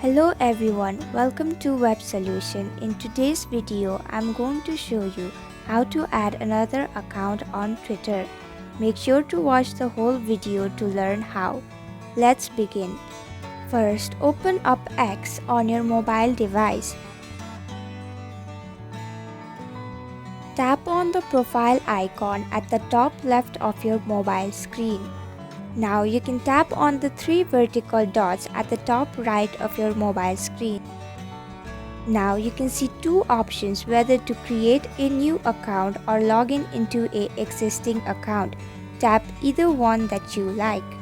Hello everyone, welcome to Web Solution. In today's video, I'm going to show you how to add another account on Twitter. Make sure to watch the whole video to learn how. Let's begin. First, open up X on your mobile device. Tap on the profile icon at the top left of your mobile screen. Now you can tap on the three vertical dots at the top right of your mobile screen. Now you can see two options whether to create a new account or log in into an existing account. Tap either one that you like.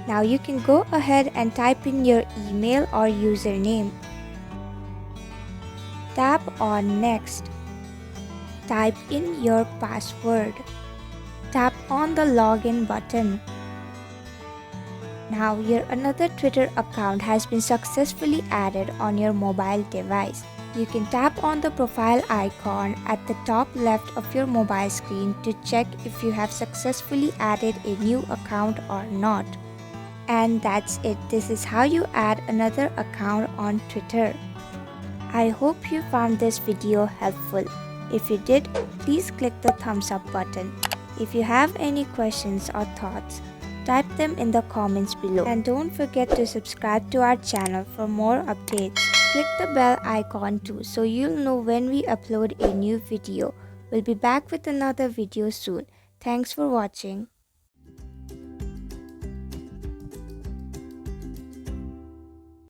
Now you can go ahead and type in your email or username. Tap on Next. Type in your password. Tap on the login button. Now your another Twitter account has been successfully added on your mobile device. You can tap on the profile icon at the top left of your mobile screen to check if you have successfully added a new account or not. And that's it. This is how you add another account on Twitter. I hope you found this video helpful. If you did, please click the thumbs up button. If you have any questions or thoughts, type them in the comments below. And don't forget to subscribe to our channel for more updates. Click the bell icon too so you'll know when we upload a new video. We'll be back with another video soon. Thanks for watching.